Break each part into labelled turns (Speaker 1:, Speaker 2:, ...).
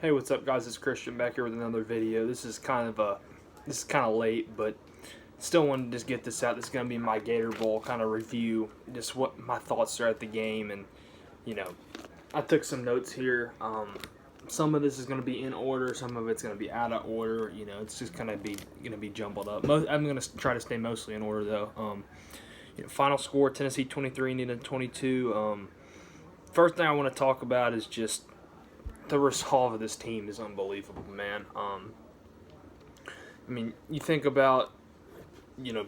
Speaker 1: Hey, what's up, guys? It's Christian back here with another video. This is kind of late, but still wanted to just get this out. This is gonna be my Gator Bowl kind of review, just what my thoughts are at the game, and you know, I took some notes here. Some of this is gonna be in order, some of it's gonna be out of order. It's just gonna be jumbled up. I'm gonna try to stay mostly in order though. Final score: Tennessee 23, Indiana 22. First thing I want to talk about is just the resolve of this team is unbelievable, man. You think about, you know,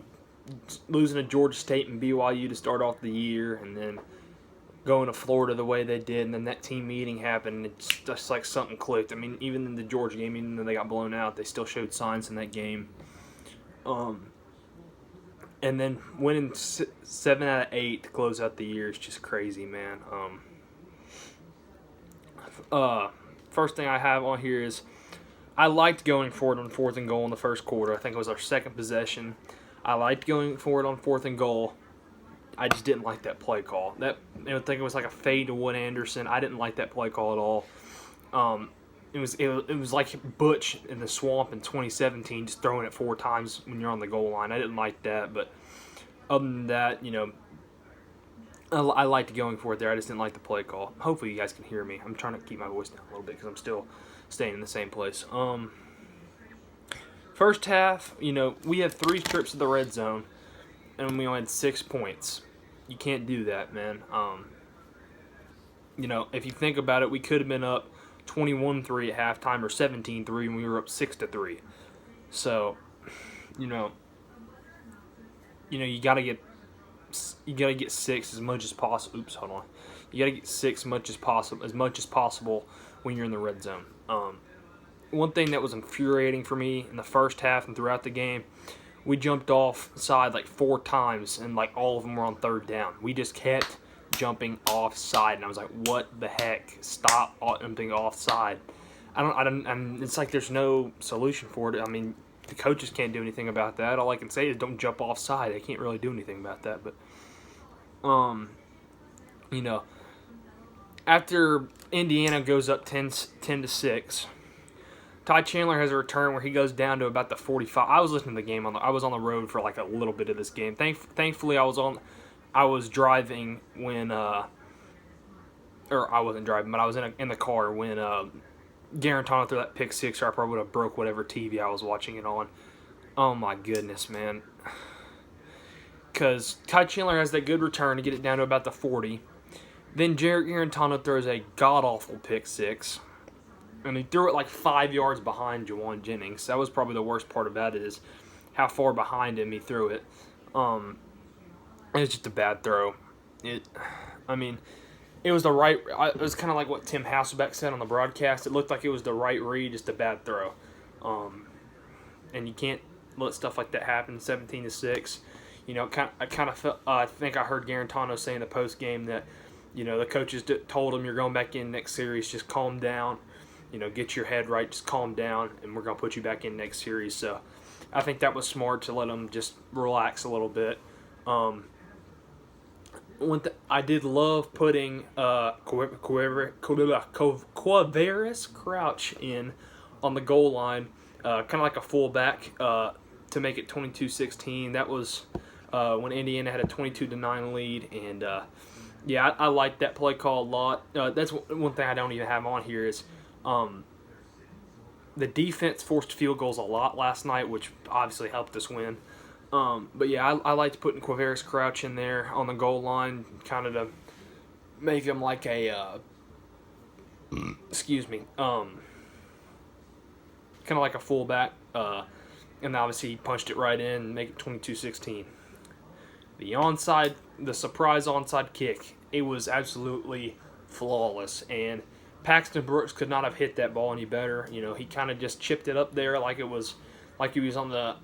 Speaker 1: losing to Georgia State and BYU to start off the year, and then going to Florida the way they did, and then that team meeting happened, and it's just like something clicked. Even in the Georgia game, even though they got blown out, they still showed signs in that game. And then winning 7 out of 8 to close out the year is just crazy, man. First thing I have on here is I liked going for it on 4th and goal in the first quarter. I think it was our second possession. I liked going for it on 4th and goal. I just didn't like that play call. I think it was like a fade to Wood Anderson. I didn't like that play call at all. It was like Butch in the swamp in 2017, just throwing it 4 times when you're on the goal line. I didn't like that, but other than that, I liked going for it there. I just didn't like the play call. Hopefully you guys can hear me. I'm trying to keep my voice down a little bit because I'm still staying in the same place. First half, we had 3 trips to the red zone, and we only had 6 points. You can't do that, man. If you think about it, we could have been up 21-3 at halftime or 17-3, and we were up 6-3. So, you gotta get 6 as much as possible. Oops, hold on. You gotta get 6 as much as possible when you're in the red zone. One thing that was infuriating for me in the first half and throughout the game, we jumped offside like 4 times, and like all of them were on 3rd down. We just kept jumping offside, and I was like, "What the heck? Stop jumping offside!" It's like there's no solution for it. The coaches can't do anything about that. All I can say is don't jump offside. They can't really do anything about that. But, after Indiana goes up 10-6, Ty Chandler has a return where he goes down to about the 45. I was listening to the game I was on the road for like a little bit of this game. Thankfully, I was driving when or I wasn't driving, but I was in the car when Garantano threw that pick 6, or I probably would have broke whatever TV I was watching it on. Oh my goodness, man. Because Ty Chandler has that good return to get it down to about the 40. Then Jarrett Garantano throws a god-awful pick 6. And he threw it like 5 yards behind Juwan Jennings. That was probably the worst part about it, is how far behind him he threw it. It was just a bad throw. It was the right. It was kind of like what Tim Hasselbeck said on the broadcast. It looked like it was the right read, just a bad throw. And you can't let stuff like that happen. 17-6. I think I heard Garantano say in the post game that, the coaches told him, "You're going back in next series. Just calm down. Get your head right. Just calm down, and we're gonna put you back in next series." So, I think that was smart to let him just relax a little bit. I did love putting Quavaris Crouch in on the goal line, kind of like a fullback, to make it 22-16. That was when Indiana had a 22-9 lead, and I like that play call a lot. That's one thing I don't even have on here is the defense forced field goals a lot last night, which obviously helped us win. I liked putting Quavaris Crouch in there on the goal line, kind of to make him like a, kind of like a fullback, and obviously he punched it right in and make it 22-16. The surprise onside kick, it was absolutely flawless, and Paxton Brooks could not have hit that ball any better. He kind of just chipped it up there like he was on the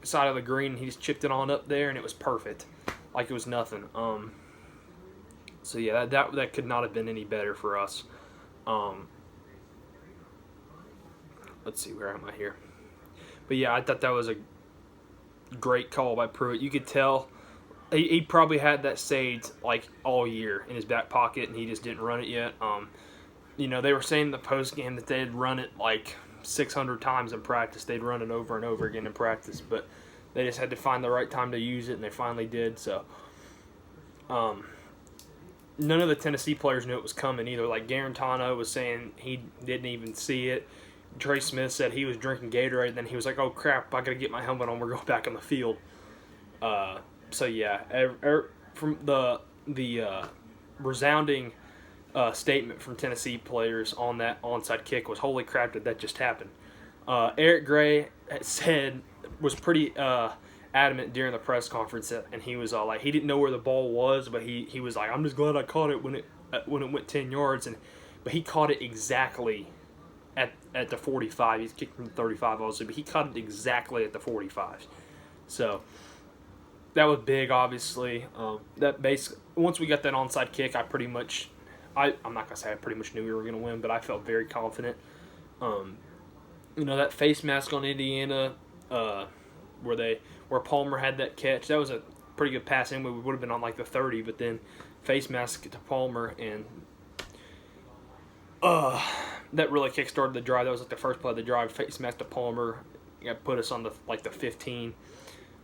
Speaker 1: side of the green. He just chipped it on up there, and it was perfect, like it was nothing. That could not have been any better for us. Let's see, where am I here? But yeah, I thought that was a great call by Pruitt. You could tell he probably had that saved like all year in his back pocket, and he just didn't run it yet. they were saying in the post game that they had run it like 600 times in practice. They'd run it over and over again in practice, but they just had to find the right time to use it, and they finally did. So, none of the Tennessee players knew it was coming either. Like Garantano was saying he didn't even see it. Trey Smith said he was drinking Gatorade, and then he was like, "Oh crap! I gotta get my helmet on. We're going back on the field." So yeah, from the resounding statement from Tennessee players on that onside kick was, "Holy crap! Did that just happen?" Eric Gray was pretty adamant during the press conference, and he was like, he didn't know where the ball was, but he was like, "I'm just glad I caught it when it went 10 yards," but he caught it exactly at the 45. He's kicked from 35 also, but he caught it exactly at the 45. So that was big, obviously. Once we got that onside kick, I'm not gonna say I pretty much knew we were gonna win, but I felt very confident. That face mask on Indiana, where Palmer had that catch, that was a pretty good pass anyway. We would have been on like the 30, but then face mask to Palmer, and that really kickstarted the drive. That was like the first play of the drive. Face mask to Palmer, put us on the 15.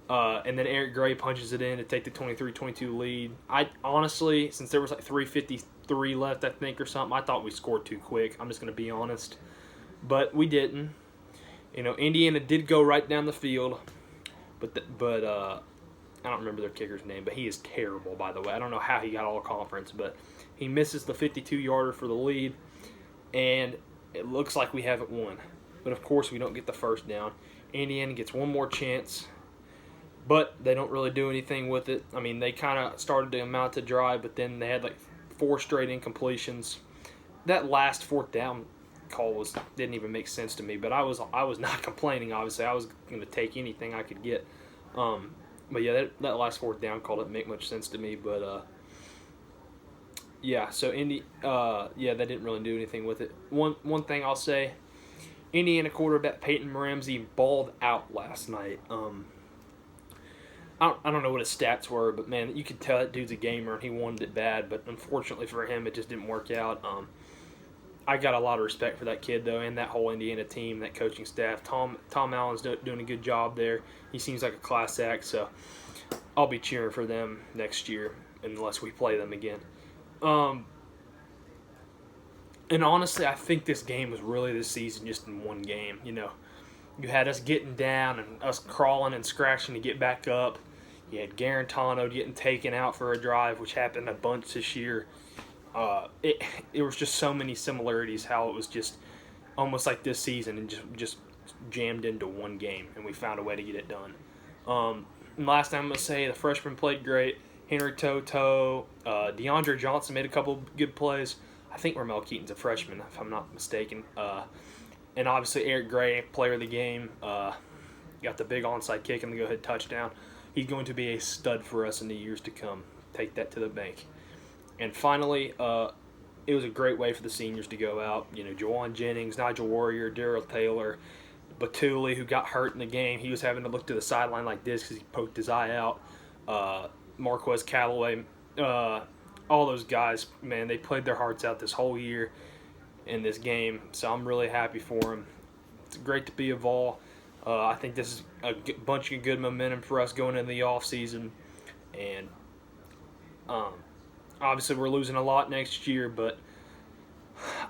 Speaker 1: And then Eric Gray punches it in to take the 23-22 lead. I honestly, since there was like 3:53 left, I think, or something, I thought we scored too quick. I'm just going to be honest. But we didn't. Indiana did go right down the field, but I don't remember their kicker's name, but he is terrible, by the way. I don't know how he got all conference, but he misses the 52-yarder for the lead, and it looks like we haven't won. But, of course, we don't get the first down. Indiana gets one more chance, but they don't really do anything with it. I mean, they kind of started to amount to drive, but then they had like 4 straight incompletions. That last fourth down call didn't even make sense to me, but I was not complaining. Obviously, I was going to take anything I could get. But yeah, that last fourth down call didn't make much sense to me. But yeah, so they didn't really do anything with it. One thing I'll say, Indiana quarterback Peyton Ramsey balled out last night. I don't know what his stats were, but man, you could tell that dude's a gamer and he wanted it bad. But unfortunately for him, it just didn't work out. I got a lot of respect for that kid though, and that whole Indiana team, that coaching staff. Tom Allen's doing a good job there. He seems like a class act, so I'll be cheering for them next year unless we play them again. And honestly, I think this game was really this season just in one game. You had us getting down and us crawling and scratching to get back up. You had Garantano getting taken out for a drive, which happened a bunch this year. It was just so many similarities how it was just almost like this season and just jammed into one game, and we found a way to get it done. And last time I'm going to say the freshmen played great. Henry Toto, DeAndre Johnson made a couple good plays. I think Ramel Keaton's a freshman, if I'm not mistaken. And obviously Eric Gray, player of the game, got the big onside kick and the go-ahead touchdown. He's going to be a stud for us in the years to come. Take that to the bank. And finally, it was a great way for the seniors to go out. Juwan Jennings, Nigel Warrior, Darryl Taylor, Batuli, who got hurt in the game. He was having to look to the sideline like this because he poked his eye out. Marquez Callaway, all those guys, man, they played their hearts out this whole year in this game. So I'm really happy for them. It's great to be a Vol. I think this is a bunch of good momentum for us going into the offseason. And obviously we're losing a lot next year, but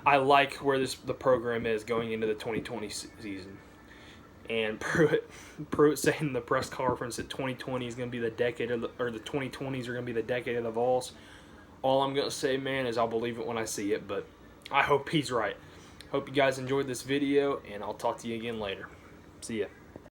Speaker 1: I like where the program is going into the 2020 season. And Pruitt saying in the press conference that 2020 is going to be the decade the 2020s are going to be the decade of the Vols. All I'm going to say, man, is I'll believe it when I see it, but I hope he's right. Hope you guys enjoyed this video, and I'll talk to you again later. See ya.